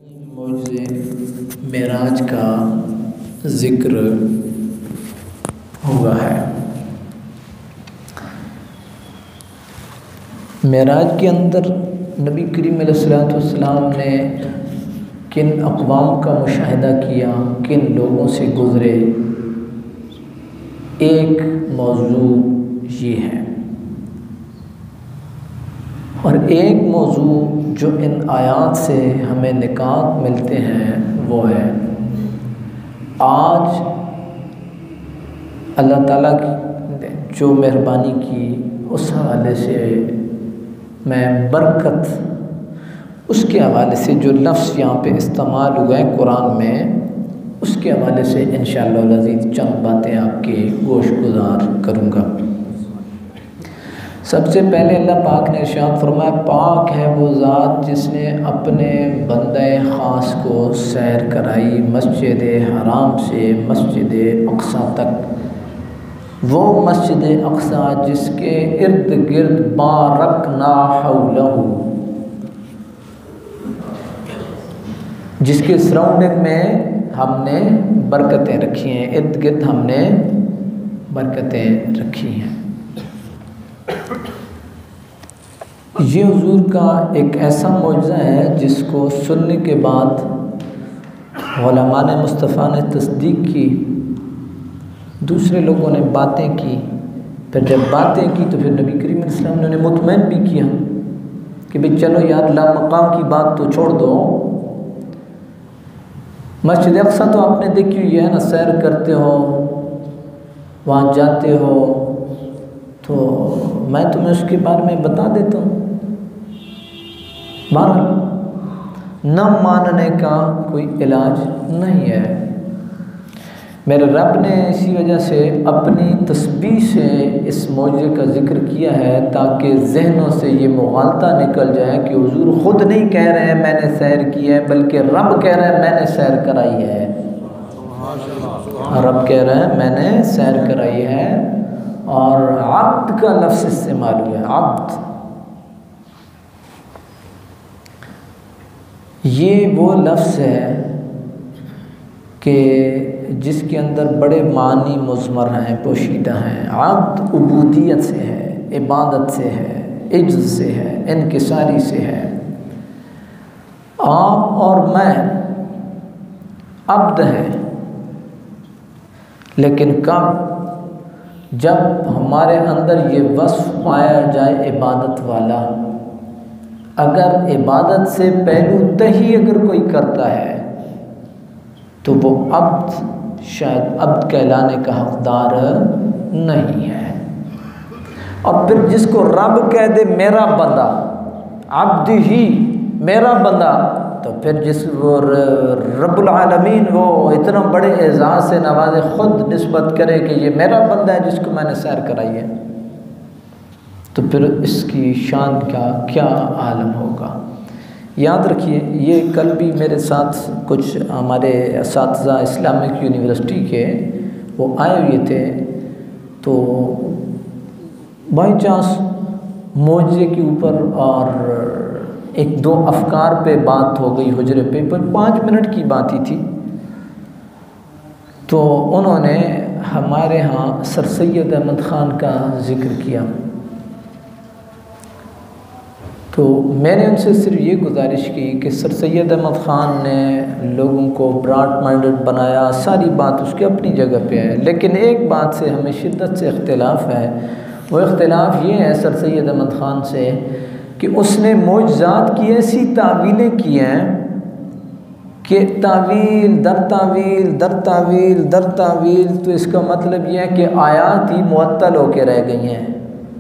मुझे मेराज का ज़िक्र हुआ है। मेराज के अंदर नबी करीम अलैहिस्सलाम ने किन अक़वाम का मुशाहिदा किया, किन लोगों से गुज़रे, एक मौजू ये है। और एक मौजू जो इन आयात से हमें निकात मिलते हैं वो है, आज अल्लाह ताला की जो मेहरबानी की उस हवाले से मैं बरकत उसके हवाले से जो लफ्ज़ यहाँ पे इस्तेमाल हुए हैं कुरान में, उसके हवाले से इंशाअल्लाह अज़ीज़ चंद बातें आपके गोशगुजार करूँगा। सबसे पहले अल्लाह पाक ने इरशाद फरमाया, पाक है वो ज़ात जिसने अपने बंदे ख़ास को सैर कराई मस्जिद हराम से मस्जिद अक़सा तक। वो मस्जिद अक़सा जिसके इर्द गिर्द बारकना हौलहू, जिसके सराउंडिंग में हमने बरकतें रखी हैं, इर्द गिर्द हमने बरकतें रखी हैं। ये हुजूर का एक ऐसा मौजज़ा है जिसको सुनने के बाद उलमा ने मुस्तफ़ा ने तस्दीक की, दूसरे लोगों ने बातें की, फिर जब बातें की तो फिर नबी करीम अलैहिस्सलाम ने मुतमईन भी किया कि भाई चलो यार लामकाम की बात तो छोड़ दो, मस्जिद अक़सा तो आपने देखी हुई है ना, सैर करते हो, वहाँ जाते हो, तो मैं तुम्हें उसके बारे में बता देता हूँ। बहरहाल न मानने का कोई इलाज नहीं है। मेरे रब ने इसी वजह से अपनी तस्बीह से इस मौजज़े का ज़िक्र किया है ताकि जहनों से ये मुग़ालता निकल जाए कि हुजूर ख़ुद नहीं कह रहे हैं मैंने सैर की है, बल्कि रब कह रहे हैं मैंने सैर कराई है। रब कह रहे हैं मैंने सैर कराई है, और अब्द का लफ्ज़ इस्तेमाल हुआ है। अब्द ये वो लफ्ज़ है कि जिसके अंदर बड़े मानी मुज़मर हैं, पोशीदा हैं। अब्द उबूदियत से है, इबादत से है, इज्ज़ से है, इनकिसारी से है। आप और मैं अब्द हैं, लेकिन कब जब हमारे अंदर ये वस्फ़ पाया जाए इबादत वाला, अगर इबादत से पहलू तही अगर कोई करता है तो वो अब्द शायद अब्द कहलाने का हक़दार नहीं है। और फिर जिसको रब कह दे मेरा बंदा, अब्द ही मेरा बंदा, तो फिर जिस वो रब्बुल आलमीन वो इतना बड़े एज़ाज़ से नवाज़े ख़ुद निस्बत करे कि ये मेरा बंदा है जिसको मैंने सैर कराई है, तो फिर इसकी शान का क्या आलम होगा। याद रखिए, ये कल भी मेरे साथ कुछ हमारे असातिज़ा इस्लामिक यूनिवर्सिटी के वो आए हुए थे, तो बाई चांस मौजज़े के ऊपर और एक दो अफ़कार पे बात हो गई हुजरे पे, पर 5 मिनट की बात ही थी। तो उन्होंने हमारे यहाँ सर सैयद अहमद ख़ान का ज़िक्र किया, तो मैंने उनसे सिर्फ ये गुजारिश की कि सर सैयद अहमद ख़ान ने लोगों को ब्रॉड माइंडेड बनाया, सारी बात उसकी अपनी जगह पे है, लेकिन एक बात से हमें शिद्दत से इख्तिलाफ़ है। वो इख्तिलाफ़ ये है सर सैयद अहमद ख़ान से कि उसने मौजज़ात की ऐसी तावीलें की हैं कि तावील दर तावील दर तावील दर तावील, तो इसका मतलब ये है कि आयात ही मुअत्तल होकर रह गई हैं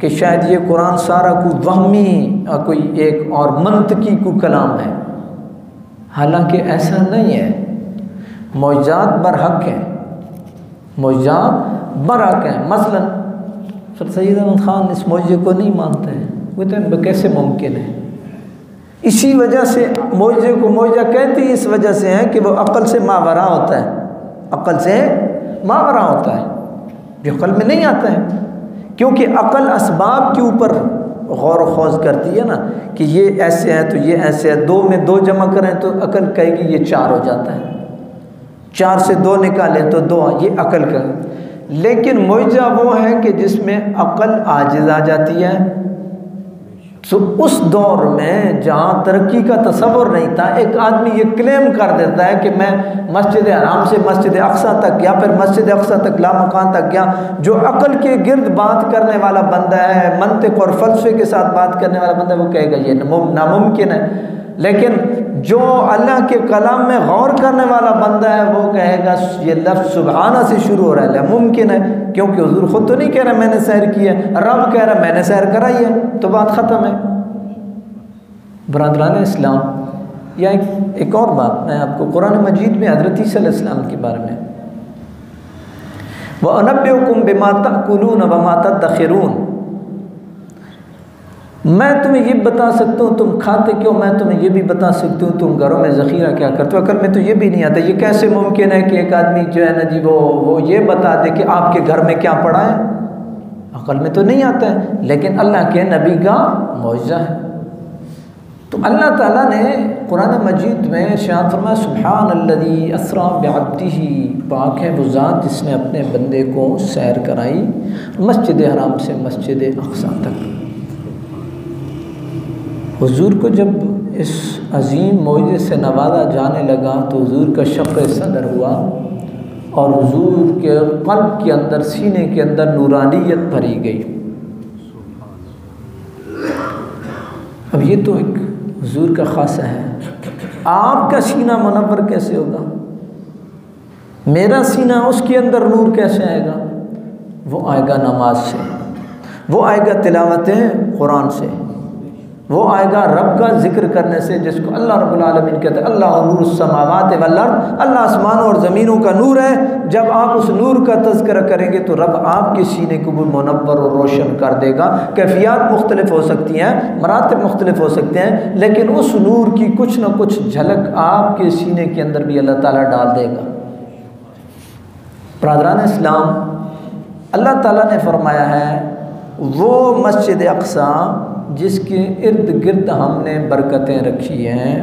कि शायद ये कुरान सारा को वहमी कोई एक और मंतकी को कलाम है। हालांकि ऐसा नहीं है, मौजज़ात बरहक हैं, मौजज़ात बरहक हैं। मसलन सर सैयद अहमद ख़ान इस मौजज़े को नहीं मानते हैं, वो तो कैसे मुमकिन है। इसी वजह से मौजज़े को मौजज़ा कहते ही इस वजह से है कि वो अक़ल से मावरा होता है, अक़ल से मावरा होता है, जो अक़ल में नहीं आता है, क्योंकि अक़ल असबाब के ऊपर गौर खौज करती है ना कि ये ऐसे है तो ये ऐसे है, 2 में 2 जमा करें तो अकल कहेगी ये 4 हो जाता है, 4 से 2 निकालें तो 2, ये अकल का। लेकिन मुआवजा वो है कि जिसमें अकल आजिज़ आ जाती है। तो उस दौर में जहाँ तरक्की का तसव्वुर नहीं था, एक आदमी ये क्लेम कर देता है कि मैं मस्जिद हराम से मस्जिद अक्सा तक गया, फिर मस्जिद अक्सा तक लामकान तक गया। जो अकल के गिर्द बात करने वाला बंदा है, मंतिक और फलसफे के साथ बात करने वाला बंदा है, वो कहेगा ये नामुमकिन है। लेकिन जो अल्लाह के कलाम में गौर करने वाला बंदा है वो कहेगा ये लफ्ज़ सुबहाना से शुरू हो रहा है, मुमकिन है, क्योंकि हुजूर खुद तो नहीं कह रहा मैंने सैर की है, रब कह रहा मैंने सैर कराई है, तो बात ख़त्म है। बरादरान इस्लाम, या एक और बात मैं आपको कुरान मजीद में हज़रत ईसा अलैहिस्सलाम के बारे में, व अनब्बिउकुम बिमा ताकुलून व मा तदखिरून, मैं तुम्हें ये बता सकता हूँ तुम खाते क्यों, मैं तुम्हें ये भी बता सकती हूँ तुम घरों में ज़ख़ीरा क्या करते हो। अकल में तो ये भी नहीं आता। ये कैसे मुमकिन है कि एक आदमी जो है ना जी वो ये बता दे कि आपके घर में क्या पड़ा है, अकल में तो नहीं आता है, लेकिन अल्लाह के नबी का मौजज़ा है। तो अल्लाह ताला ने कुरान मजीद में इरशाद फरमाया सुब्हानल्लज़ी अस्रा बिअब्दिही, पाक है वो ज़ात जिसने अपने बंदे को सैर कराई मस्जिद हराम से मस्जिद अक़सा तक। हुजूर को जब इस अजीम मौजे से नवाजा जाने लगा तो हुजूर का शक़्क़ सदर हुआ और हुजूर के क़ल्ब के अंदर, सीने के अंदर नूरानियत भरी गई। अब ये तो एक हुजूर का ख़ासा है, आपका सीना मुनव्वर कैसे होगा, मेरा सीना उसके अंदर नूर कैसे आएगा? वो आएगा नमाज से, वो आएगा तिलावत कुरान से, वो आएगा रब का जिक्र करने से, जिसको अल्लाह रब्बुल आलमीन कहते हैं अल्लाह नूरुस समावाति वल अर्द, अल्लाह आसमानों और ज़मीनों का नूर है। जब आप उस नूर का तज़किरा करेंगे तो रब आपके सीने को भी मुनव्वर और रोशन कर देगा। कैफियत मुख्तलिफ हो सकती हैं, मरातब मुख्तलिफ हो सकते हैं, लेकिन उस नूर की कुछ न कुछ झलक आपके सीने के अंदर भी अल्लाह ताला डाल देगा। बरादरान इस्लाम, अल्लाह ताला ने फरमाया है वो मस्जिद अक़सा जिसके इर्द गिर्द हमने बरकतें रखी हैं,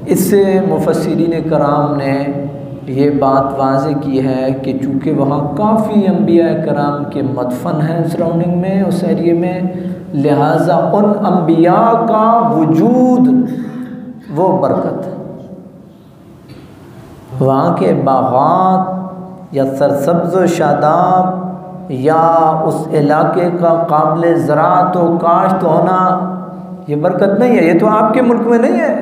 इससे मुफस्सिरीन कराम ने ये बात वाज़े की है कि चूँकि वहाँ काफ़ी अंबिया कराम के मदफन हैं सराउंडिंग में, उस एरिए में, लिहाजा उन अंबिया का वजूद वो बरकत, वहाँ के बाग़ात या सरसब्ज़ शादाब या उस इलाके का काबिल ज़राअत व काश्त होना, ये बरकत नहीं है। ये तो आपके मुल्क में नहीं है,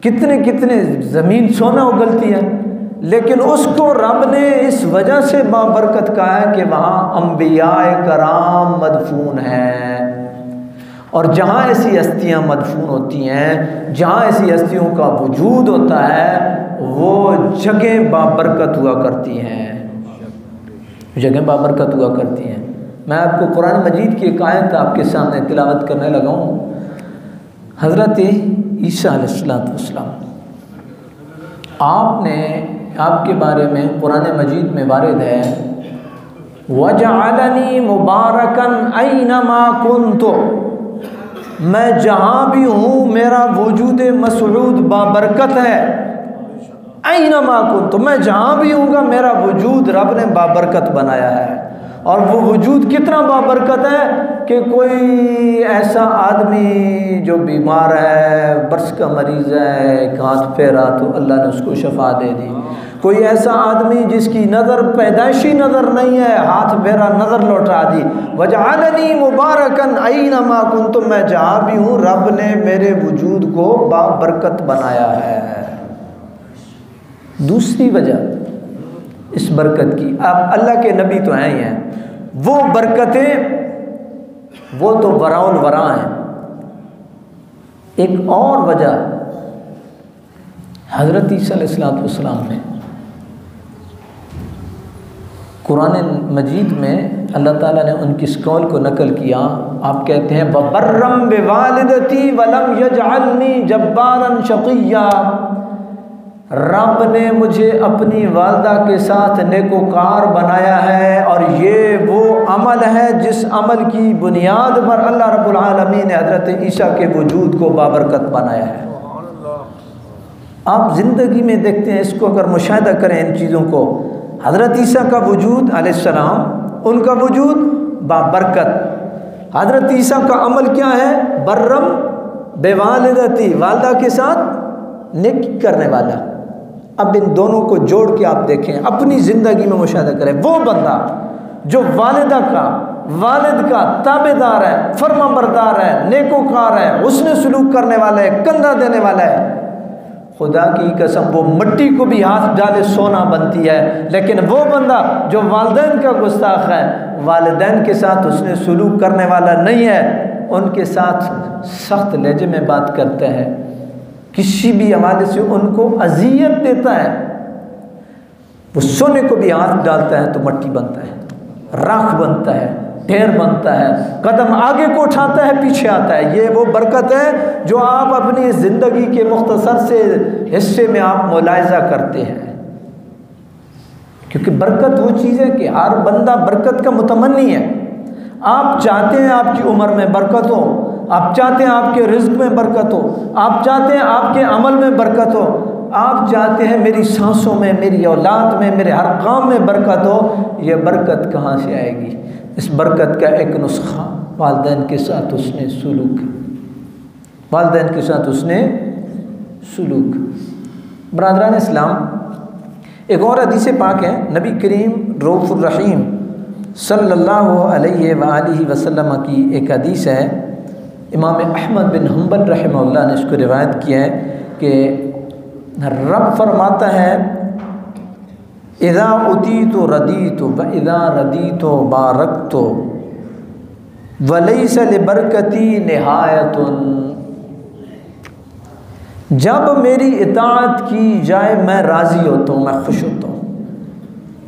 कितने कितने ज़मीन सोना उगलती है, लेकिन उसको रब ने इस वजह से बाबरकत कहा है कि वहाँ अंबियाए कराम मदफून हैं। और जहाँ ऐसी हस्तियाँ मदफून होती हैं, जहाँ ऐसी हस्तियों का वजूद होता है, वो जगह बाबरकत हुआ करती हैं, जगह बाबरकत हुआ करती हैं। मैं आपको कुरान मजीद की एक आयत आपके सामने तिलावत करने लगा हूँ। हज़रत ईसा अलैहिस्सलाम, आपके बारे में कुरान मजीद में वारिद है वजअलनी मुबारकन ऐनमा कुन्तु, मैं जहाँ भी हूँ मेरा वजूद मसऊद बाबरकत है। ऐनमा कुन्तु, मैं जहाँ भी हूँगा मेरा वजूद रब ने बाबरकत बनाया है। और वो वजूद कितना बाबरकत है कि कोई ऐसा आदमी जो बीमार है, बर्स का मरीज़ है, एक हाथ फेरा तो अल्लाह ने उसको शफा दे दी। कोई ऐसा आदमी जिसकी नज़र पैदाइशी नज़र नहीं है, हाथ फेरा नज़र लौटा दी। वजअलनी मुबारकन ऐनमा कुन्तु, मैं जहाँ भी हूँ रब ने मेरे वजूद को बाबरकत बनाया है। दूसरी वजह इस बरकत की, आप अल्लाह के नबी तो हैं ही हैं, वो बरकतें वो तो वराउल वरा हैं। एक और वजह, हज़रत ईसा अलैहिस्सलाम ने कुरान मजीद में अल्लाह ताला ने उनकी इस कौल को नकल किया। आप कहते हैं वबर्रम बिवालिदती वलम यजअलनी जब्बारन शक़िय्या, रब ने मुझे अपनी वालदा के साथ नेकोकार बनाया है, और ये वो अमल है जिस अमल की बुनियाद पर अल्लाह रब्बुल आलमीन ने हज़रत ईसा के वजूद को बाबरकत बनाया है। आप ज़िंदगी में देखते हैं, इसको अगर मुशाहिदा करें इन चीज़ों को, हज़रत ईसा का वजूद अलैहिस्सलाम, उनका वजूद बाबरकत। हज़रत ईसा का अमल क्या है? बर्रम बेवालिदती, वालदा के साथ नेकी करने वाला। अब इन दोनों को जोड़ के आप देखें, अपनी ज़िंदगी में मुशाहिदा करें, वो बंदा जो वालिदा का, वालिद का ताबेदार है, फर्माबरदार है, नेकोकार है, उसने सलूक करने वाला है, कंधा देने वाला है, खुदा की कसम वो मिट्टी को भी हाथ डाले सोना बनती है। लेकिन वो बंदा जो वालिदैन का गुस्ताख है, वालिदैन के साथ उसने सलूक करने वाला नहीं है, उनके साथ सख्त लहजे में बात करता है, किसी भी हवाले से उनको अजियत देता है, वो सोने को भी हाथ डालता है तो मिट्टी बनता है, राख बनता है, ढेर बनता है, कदम आगे को उठाता है, पीछे आता है। ये वो बरकत है जो आप अपनी ज़िंदगी के मुख्तसर से हिस्से में आप मुलाहिजा करते हैं। क्योंकि बरकत वो चीज़ है कि हर बंदा बरकत का मुतमन्नी है। आप चाहते हैं आपकी उम्र में बरकत हो, आप चाहते हैं आपके रिज्क में बरकत हो, आप चाहते हैं आपके अमल में बरकत हो, आप चाहते हैं मेरी सांसों में, मेरी औलाद में, मेरे हर काम में बरकत हो। ये बरकत कहाँ से आएगी? इस बरकत का एक नुस्खा, वालिदैन के साथ उसने सलूक, वालिदैन के साथ उसने सलूक। बरादरान इस्लाम, एक और हदीस पाक है, नबी करीम रऊफ़ुर रहीम सल्लल्लाहु अलैहि वालिहि वसल्लम की एक हदीस है। इमाम अहमद बिन हम्बल रहमहुल्लाह ने इसको रिवायत किया है कि रब फरमाता है, इज़ा उतीतु रदीतु व इज़ा रदीतु बारकतु वलैसा लिबरकती निहायतुन। जब मेरी इताअत की जाए मैं राज़ी होता हूँ, मैं खुश होता हूँ।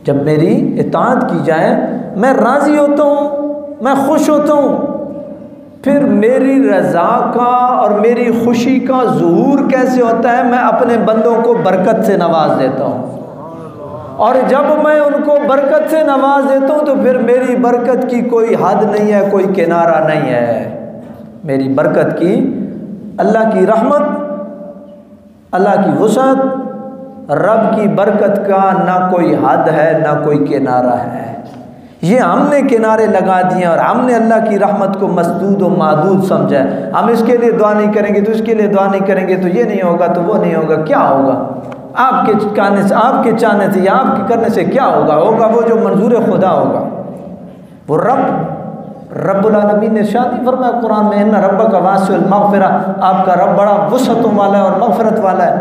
जब मेरी इताअत की जाए मैं राज़ी होता हूँ, मैं खुश होता हूँ। फिर मेरी रज़ा का और मेरी खुशी का ज़ुहूर कैसे होता है? मैं अपने बंदों को बरकत से नवाज देता हूँ, और जब मैं उनको बरकत से नवाज देता हूँ तो फिर मेरी बरकत की कोई हद नहीं है, कोई किनारा नहीं है। मेरी बरकत की, अल्लाह की रहमत, अल्लाह की वुसअत, रब की बरकत का ना कोई हद है ना कोई किनारा है। ये हमने किनारे लगा दिए और हमने अल्लाह की रहमत को मसदूद और महदूद समझा है। हम इसके लिए दुआ नहीं करेंगे तो इसके लिए दुआ नहीं करेंगे तो ये नहीं होगा तो वो नहीं होगा। क्या होगा? आपके कहने से, आपके चाहने से या आपके करने से क्या होगा? होगा वो जो मंजूर खुदा होगा। वो रब्बुल आलमीन ने शादी फरमाया कुरान में, इन्ना रब्बका वासिउल मग़फ़िरा, आपका रब बड़ा वुसअतों वाला है और मग़फ़िरत वाला है।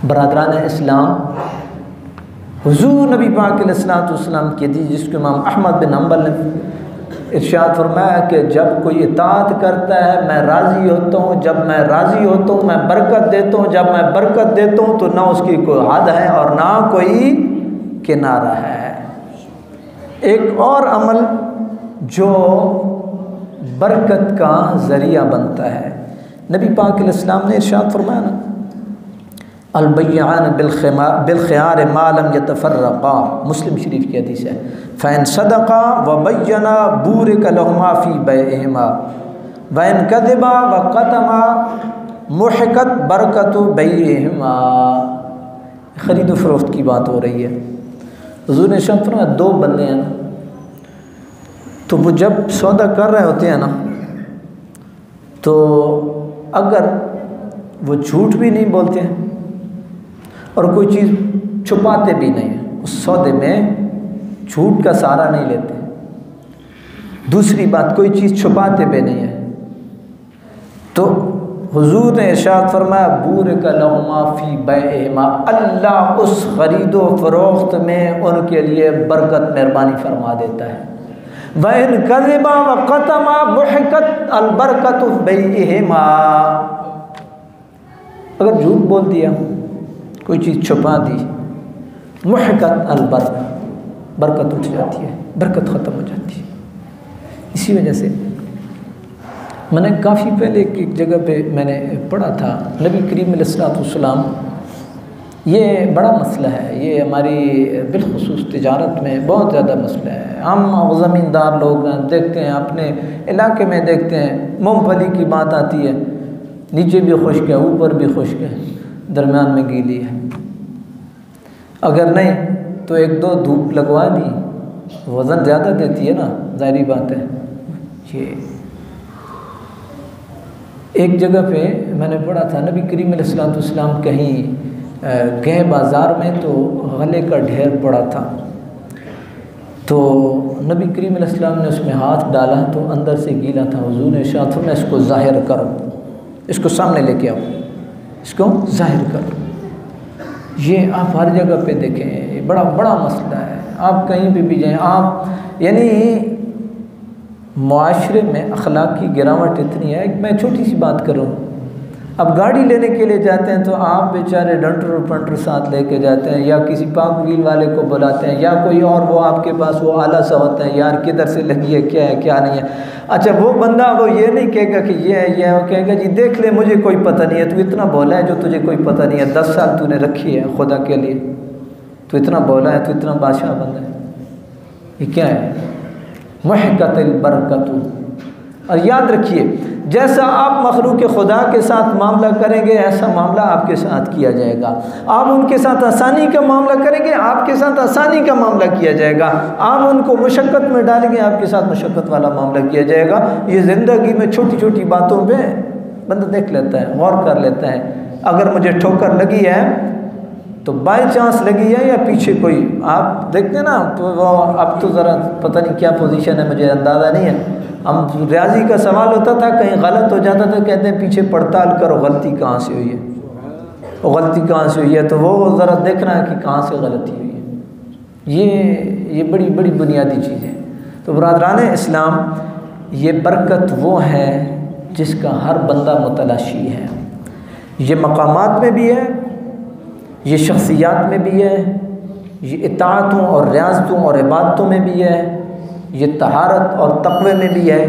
बरादरान इस्लाम, हुज़ूर नबी पाक अलैहिस्सलाम की हदीस जिसको इमाम अहमद बिन हम्बल ने इरशाद फरमाया कि जब कोई इताअत करता है मैं राज़ी होता हूँ, जब मैं राज़ी होता हूँ मैं बरकत देता हूँ, जब मैं बरकत देता हूँ तो ना उसकी कोई हद है और ना कोई किनारा है। एक और अमल जो बरकत का ज़रिया बनता है, नबी पाक अलैहिस्सलाम ने इरशाद फरमाया ना, अलबैयान बिलखियार मालम यतफर्रक़ा, मुस्लिम शरीफ की हदीस है। फ़ैन सदक़ा व बैयना बूरिक लहुमा फ़ी बैइहिमा वैन कज़िबा व क़तमा मुहिक़त बरकतु बैइहिमा। ख़रीद फ़रोख्त की बात हो रही है। हुज़ूर ने इरशाद फरमाया, दो बंदे हैं ना, तो वो जब सौदा कर रहे होते हैं ना, तो अगर वो झूठ भी नहीं बोलते हैं और कोई चीज़ छुपाते भी नहीं हैं, उस सौदे में झूठ का सहारा नहीं लेते। दूसरी बात, कोई चीज़ छुपाते भी नहीं है, तो हुजूर ने इरशाद फरमाया, बूरिक लहुमा फ़ी बैइहिमा, अल्लाह उस ख़रीदो फ़रोख्त में उनके लिए बरकत मेहरबानी फरमा देता है। वइन कज़िबा व क़तमा मुहिक़त अलबरकतु बैइहिमा, अगर झूठ बोल दिया, कोई चीज़ छुपा दी, मुहिक़त अलबरकत, बरकत उठ जाती है, बरकत ख़त्म हो जाती है। इसी वजह से मैंने काफ़ी पहले एक जगह पे मैंने पढ़ा था, नबी करीम अलैहिस्सलाम, ये बड़ा मसला है, ये हमारी बिलखुसूस तिजारत में बहुत ज़्यादा मसला है। हम ज़मींदार लोग देखते हैं, अपने इलाके में देखते हैं, मूँगफली की बात आती है, नीचे भी खुश्क है, ऊपर भी खुश्क है, दरमियान में गीली है। अगर नहीं तो एक दो धूप लगवा दी, वज़न ज़्यादा देती है ना, ज़ाहिरी बात है। ये एक जगह पे मैंने पढ़ा था, नबी करीम अलैहिस्सलाम कहीं गए बाज़ार में, तो गले का ढेर पड़ा था, तो नबी करीम अलैहिस्सलाम ने उसमें हाथ डाला तो अंदर से गीला था। हुज़ूर ने इरशाद फरमाया, इसको ज़ाहिर करो, इसको सामने लेके आओ, इसको ज़ाहिर करो। ये आप हर जगह पे देखें, ये बड़ा बड़ा मसला है। आप कहीं भी जाएं, आप यानी मुआशरे में अखलाक की गिरावट इतनी है। मैं छोटी सी बात करूँ, अब गाड़ी लेने के लिए जाते हैं तो आप बेचारे डंटर पंटर साथ लेके जाते हैं, या किसी पाक व्हील वाले को बुलाते हैं, या कोई और वो आपके पास वो आला सा होता है, यार किधर से लगी है, क्या है क्या नहीं है। अच्छा, वो बंदा वो ये नहीं कहेगा कि ये है, ये वो कहेगा जी देख ले, मुझे कोई पता नहीं है, तू इतना बोला है जो तुझे कोई पता नहीं है, 10 साल तूने रखी है खुदा के लिए, तू इतना बोला है, तू इतना बादशाह बंदा है। ये क्या है? महकतल बरकतु। और याद रखिए, जैसा आप मखलूक खुदा के साथ मामला करेंगे, ऐसा मामला आपके साथ किया जाएगा। आप उनके साथ आसानी का मामला करेंगे, आपके साथ आसानी का मामला किया जाएगा। आप उनको मुशक्क़त में डालेंगे, आपके साथ मुशक्क़त वाला मामला किया जाएगा। ये ज़िंदगी में छोटी छोटी बातों पे बंदा देख लेता है, गौर कर लेता है। अगर मुझे ठोकर लगी है तो बाय चांस लगी है या पीछे कोई, आप देखते हैं ना, तो अब तो ज़रा पता नहीं क्या पोजीशन है, मुझे अंदाज़ा नहीं है। हम रियाजी का सवाल होता था, कहीं गलत हो जाता था, कहते हैं पीछे पड़ताल करो, गलती कहाँ से हुई है, वो गलती कहाँ से हुई है, तो वो ज़रा देखना है कि कहाँ से गलती हुई है। ये बड़ी बड़ी बुनियादी चीज़ है। तो बरादरान इस्लाम, ये बरकत वो है जिसका हर बंदा मुतलाशी है। ये मकामात में भी है, ये शख्सियात में भी है, ये इताअतों और रियाज़तों और इबादतों में भी है, ये तहारत और तक़वे में भी है,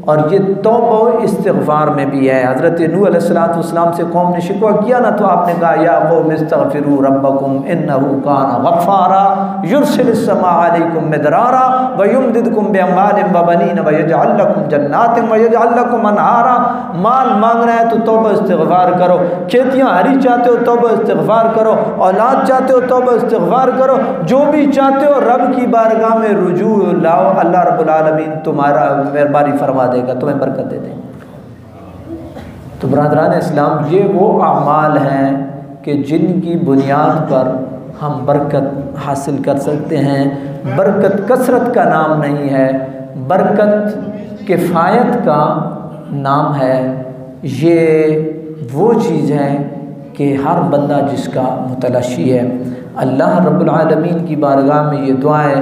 और ये तौबा और इस्तिग़फ़ार में भी है। हज़रत नूह अलैहिस्सलाम से कौम ने शिकवा किया ना, तो आपने कहा या कौम इस्तग़फ़िरू रब्बकुम इन्नहु काना गफ़्फ़ारा युरसिलिस समा अलैकुम मिदरारा व युमदिदकुम बिअम्वालिन व बनीन व यजअल लकुम जन्नातिन व यजअल लकुम अनहारा। माल मांगना है तो तौबा इस्तिग़फ़ार करो, खेतियाँ हरी चाहते हो तौबा इस्तिग़फ़ार करो, औलाद चाहते हो तौबा इस्तिग़फ़ार करो, जो भी चाहते हो रब की बारगाह में रुजू लाओ, अल्लाह रब्बुल आलमीन तुम्हारा मेहरबानी फरमा देगा, तुम्हें बरकत दे देगा। तो बरादरान इस्लाम, ये वो अमाल हैं कि जिनकी बुनियाद पर हम बरकत हासिल कर सकते हैं। बरकत कसरत का नाम नहीं है, बरकत किफ़ायत का नाम है। ये वो चीज़ है कि हर बंदा जिसका मुतलशी है। अल्लाह रब्बुल आलमीन की बारगाह में ये दुआ है,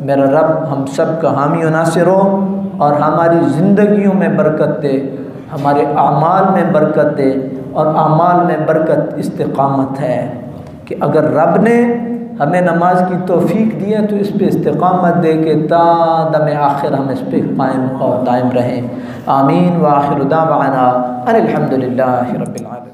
मेरा रब हम सब का हामी व नासिर हो और हमारी ज़िंदगियों में बरकत दे, हमारे आमाल में बरकत दे। और आमाल में बरकत इस्तिक़ामत है कि अगर रब ने हमें नमाज की तौफ़ीक दी है तो इस पे इस्तिक़ामत दे के ता दम आखिर हम इस पे कायम और दायम रहें। आमीन व आखिर दावाना अनिल हम्दुलिल्लाहि रब्बिल आलमीन।